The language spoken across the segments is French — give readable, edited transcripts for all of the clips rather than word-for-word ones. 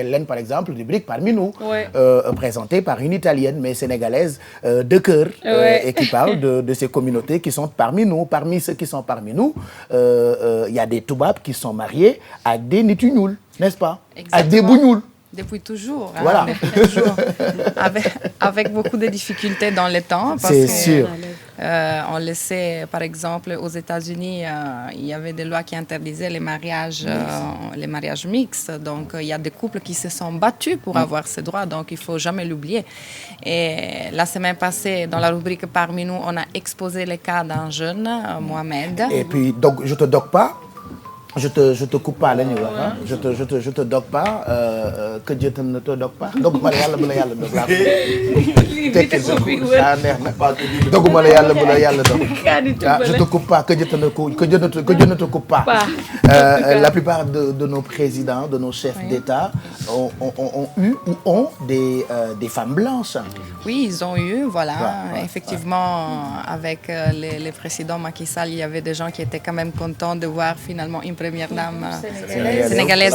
Hélène, par exemple, rubrique parmi nous, ouais. Présentée par une Italienne, mais sénégalaise de cœur, Ouais. et qui parle de ces communautés qui sont parmi nous. Parmi ceux qui sont parmi nous, y a des Toubabs qui sont mariés avec des nit yu ñuul, n'est-ce pas? Exactement. Avec des bu ñuul. Depuis toujours. Voilà. Depuis toujours. Avec beaucoup de difficultés dans le temps. C'est sûr. On le sait, par exemple, aux États-Unis, il y avait des lois qui interdisaient les mariages mixtes. Donc, il y a des couples qui se sont battus pour avoir ces droits. Donc, il ne faut jamais l'oublier. Et la semaine passée, dans la rubrique Parmi nous, on a exposé le cas d'un jeune, Mohamed. Et puis, donc, je te doque pas. Je te coupe pas la ñu wax ah. Je te dogue pas. Que Dieu ne te dogue pas. Doguma la yàlla bu la yàlla dog laa tekki ah neex na. Doguma la yàlla bu la yàlla dog. Je te coupe pas. Que Dieu ne te coupe pas. La plupart de nos présidents, de nos chefs d'État ont eu ou ont des femmes blanches. Oui, ils ont eu, voilà. Effectivement, avec le président Macky Sall, il y avait des gens qui étaient quand même contents de voir finalement une première dame sénégalaise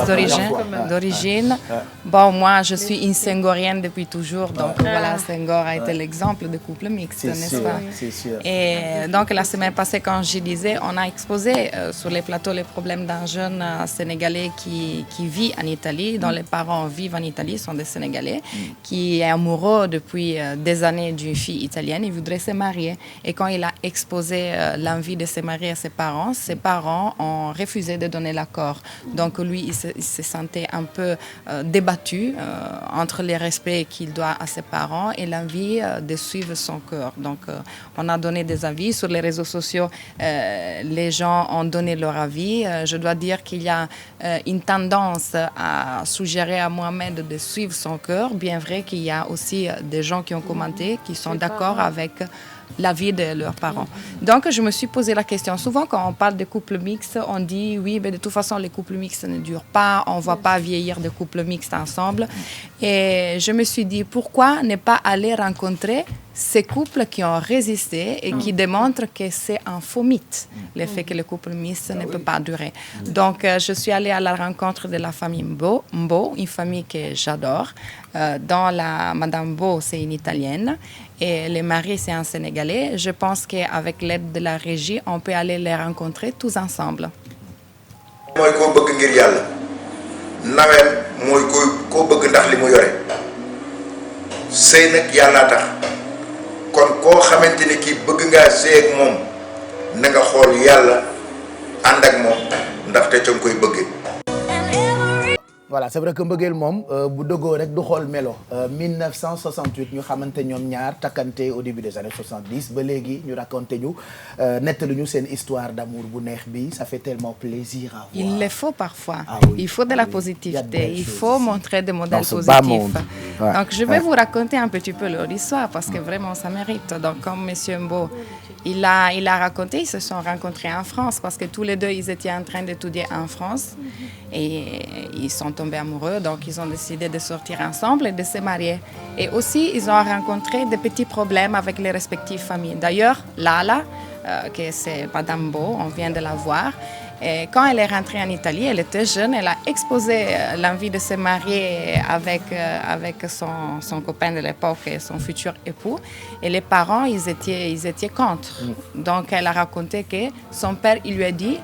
d'origine. Bon, moi, je suis une Senghorienne depuis toujours, donc voilà, Senghor a été l'exemple de couple mixte, n'est-ce pas? C'est sûr. Et donc, la semaine passée, quand je disais, on a exposé sur les plateaux les problèmes d'un jeune Sénégalais qui vit en Italie, dont les parents vivent en Italie, sont des Sénégalais, qui est amoureux depuis des années d'une fille italienne, il voudrait se marier. Et quand il a exposé l'envie de se marier à ses parents ont refusé de donner l'accord. Donc lui, il se sentait un peu débattu entre le respect qu'il doit à ses parents et l'envie de suivre son cœur. Donc on a donné des avis. Sur les réseaux sociaux, les gens ont donné leur avis. Je dois dire qu'il y a une tendance à suggérer à Mohamed de suivre son cœur, bien vrai qu'il y a aussi des gens qui ont commenté, qui sont d'accord avec l'avis de leurs parents. Donc, je me suis posé la question. Souvent, quand on parle de couples mixtes, on dit, oui, mais de toute façon, les couples mixtes ne durent pas, on ne va pas vieillir de couples mixtes ensemble. Et je me suis dit, pourquoi ne pas aller rencontrer ces couples qui ont résisté et qui démontrent que c'est un faux mythe, le fait que le couple mixte ne peut pas durer. Donc, je suis allée à la rencontre de la famille Mbo, une famille que j'adore. Madame Mbo, c'est une Italienne et le mari, c'est un Sénégalais. Je pense qu'avec l'aide de la régie, on peut aller les rencontrer tous ensemble. mooy koo bëgg ngir yàlla naweel mooy koo bëgg ndax li mu yore sëy nag yàllaa tax kon koo xamante ni kii bëgg ngaa sëy ak moom na nga xool yàlla ànd ak moom ndaxte ca nga koy bëggee. Voilà, c'est vrai que mbëggeel moom bu dëggoo rek du xool melo 1968 ñu xamante ñoom ñaar takkante au début des années 70 ba léegi ñu raconté ñu nettali ñu seen histoire d'amour bu neex bi, ça fait tellement plaisir à voir. Il le faut parfois. Ah oui, il faut de la positivité. Il faut montrer des modèles positifs. Ouais. Donc je vais vous raconter un petit peu leur histoire parce que vraiment ça mérite. Donc comme Monsieur Mbo, il a raconté, ils se sont rencontrés en France parce que tous les deux ils étaient en train d'étudier en France et ils sont tombés amoureux, donc ils ont décidé de sortir ensemble et de se marier. Et aussi ils ont rencontré des petits problèmes avec les respectives familles. D'ailleurs, Lala, que c'est Madame Mbo, on vient de la voir. Et quand elle est rentrée en Italie, elle était jeune, elle a exposé l'envie de se marier avec son copain de l'époque et son futur époux. Et les parents, ils étaient contre. Donc elle a raconté que son père, il lui a dit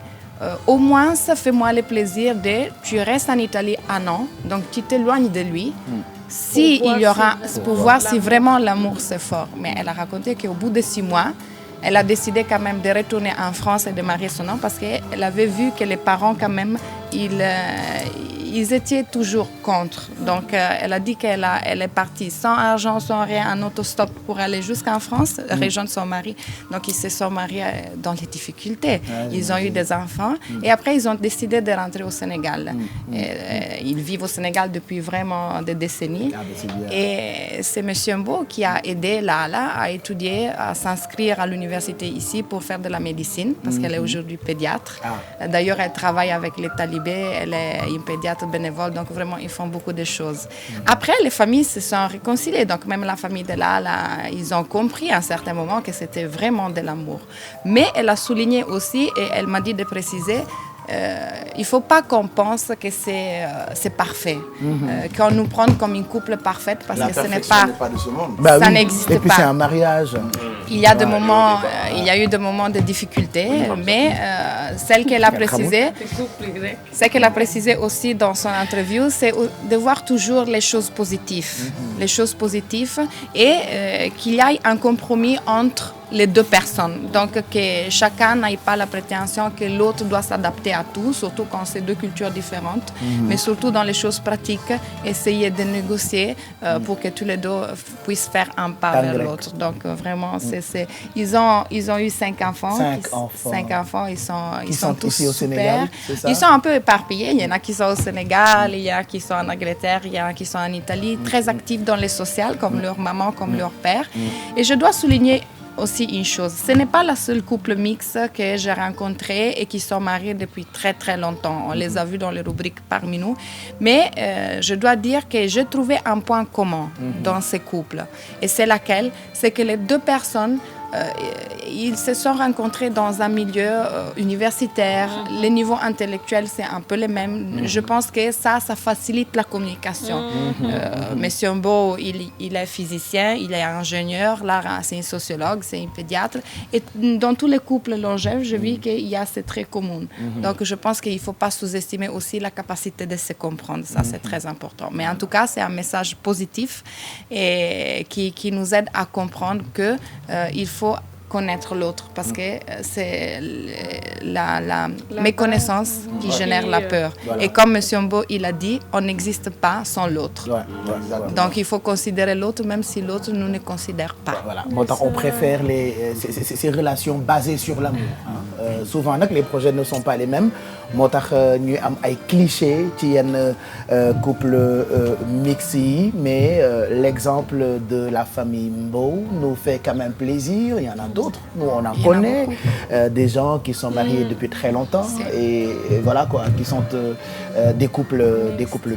au moins, fais-moi le plaisir tu restes en Italie un an, donc tu t'éloignes de lui. Pour voir si vraiment l'amour c'est fort. Mais elle a raconté qu'au bout de 6 mois, elle a décidé quand même de retourner en France et de marier son homme parce qu'elle avait vu que les parents quand même, ils étaient toujours contre. Donc elle a dit qu'elle est partie sans argent, sans rien, en autostop pour aller jusqu'en France, rejoindre son mari. Donc ils se sont mariés dans les difficultés. Ils ont eu des enfants et après ils ont décidé de rentrer au Sénégal. Ils vivent au Sénégal depuis vraiment des décennies. Et c'est M. Mbo qui a aidé Lala à étudier, à s'inscrire à l'université ici pour faire de la médecine parce qu'elle est aujourd'hui pédiatre. D'ailleurs, elle travaille avec les talibés, elle est une pédiatre bénévole, donc vraiment ils font beaucoup de choses. Après, les familles se sont réconciliées, donc même la famille de Lala, ils ont compris à un certain moment que c'était vraiment de l'amour. Mais elle a souligné aussi, et elle m'a dit de préciser, il ne faut pas qu'on pense que c'est parfait, qu'on nous prenne comme une couple parfaite parce que ce n'est pas de ce monde. Bah ça oui. n'existe Et puis pas. c'est un mariage. Il y a des moments, il y a eu des moments de difficulté, mais celle qu'elle a précisé, ce qu'elle a précisé aussi dans son interview, c'est de voir toujours les choses positives, et qu'il y ait un compromis entre les deux personnes. Donc, que chacun n'ait pas la prétention que l'autre doit s'adapter à tout, surtout quand c'est deux cultures différentes, mais surtout dans les choses pratiques, essayer de négocier pour que tous les deux puissent faire un pas vers l'autre. Donc, vraiment, ils ont eu 5 enfants. 5 enfants, ils sont tous ici au Sénégal, c'est ça? Ils sont un peu éparpillés. Il y en a qui sont au Sénégal, il y en a qui sont en Angleterre, il y en a qui sont en Italie, très actifs dans les sociales, comme leur maman, comme leur père. Et je dois souligner aussi une chose, ce n'est pas la seule couple mixte que j'ai rencontré et qui sont mariés depuis très très longtemps. On les a vus dans les rubriques parmi nous. Mais je dois dire que j'ai trouvé un point commun dans ces couples. Et c'est laquelle? C'est que les deux personnes ils se sont rencontrés dans un milieu universitaire. Les niveaux intellectuels, c'est un peu les mêmes. Je pense que ça facilite la communication. Monsieur Mbo, il est physicien, il est ingénieur. Lara, c'est un sociologue, c'est un pédiatre. Et dans tous les couples longèves, je vis qu'il y a ces traits communs. Donc, je pense qu'il ne faut pas sous-estimer aussi la capacité de se comprendre. Ça, c'est très important. Mais en tout cas, c'est un message positif et qui nous aide à comprendre qu'il faut connaître l'autre parce que c'est la méconnaissance qui génère la peur. Voilà. Et comme M. Mbo, il a dit, on n'existe pas sans l'autre. Donc il faut considérer l'autre même si l'autre nous ne considère pas. Voilà. On préfère ces relations basées sur l'amour. Souvent, les projets ne sont pas les mêmes. Moo tax ñuy am ay clichés ci yenn couple mixte yi mais l'exemple de la famille Mbow nous fait quand même plaisir. Il y en a d'autres, nous on en connaît des gens qui sont mariés depuis très longtemps et voilà quoi, qui sont des couples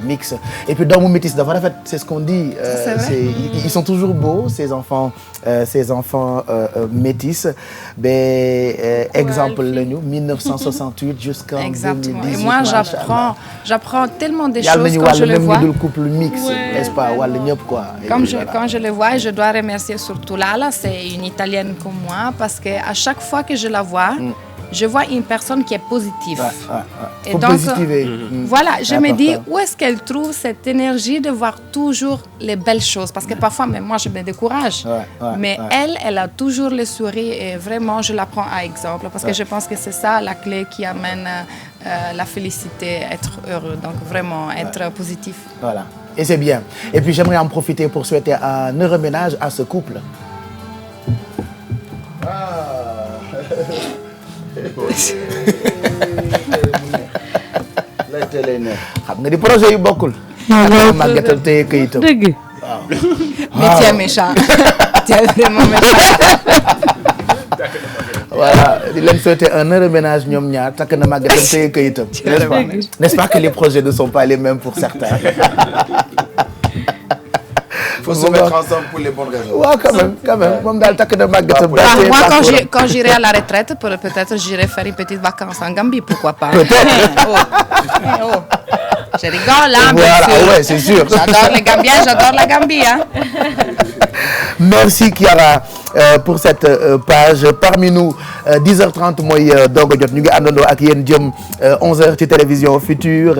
mixtes. Et puis dans mon métis dafa rafet, c'est ce qu'on dit, ils sont toujours beaux ces enfants métis. Exemple lañu 1968 jusqu'en exactement. Et moi, j'apprends tellement des choses quand je les vois. Même couple mixte, n'est-ce pas? Quoi. Quand je les vois, je dois remercier surtout Lala, c'est une Italienne comme moi, parce qu'à chaque fois que je la vois, je vois une personne qui est positive. Et faut donc, positiver. Voilà, je me dis, où est-ce qu'elle trouve cette énergie de voir toujours les belles choses? Parce que parfois, même moi, je me décourage. Mais elle a toujours le sourire et vraiment, je la prends à exemple. Parce que je pense que c'est ça la clé qui amène la félicité, être heureux. Donc vraiment, être positif. Voilà, et c'est bien. Et puis, j'aimerais en profiter pour souhaiter un heureux ménage à ce couple. xam nga di projet yu bokkul. màggatal téye këyitam. dëgg. waaw. mais tu es méchant. tu es vraiment méchant. Voilà, di leen souhaiter un heureux ménage ñoom ñaar takk na màggatal téye këyitam. N'est-ce pas que les projets ne sont pas les mêmes pour certains. Il faut se mettre ensemble pour les bonnes raisons. Ouais, quand même. Moi, quand j'irai à la retraite, peut-être j'irai faire une petite vacance en Gambie, pourquoi pas. Peut-être. Je rigole, hein, voilà, ouais, c'est sûr. J'adore les Gambiens, j'adore la Gambie. Hein. Merci Chiara pour cette page. Parmi nous, 10h30 mooy doog a jot ñu ngi àndandoo ak yéen jëm 11h ci télévision Futur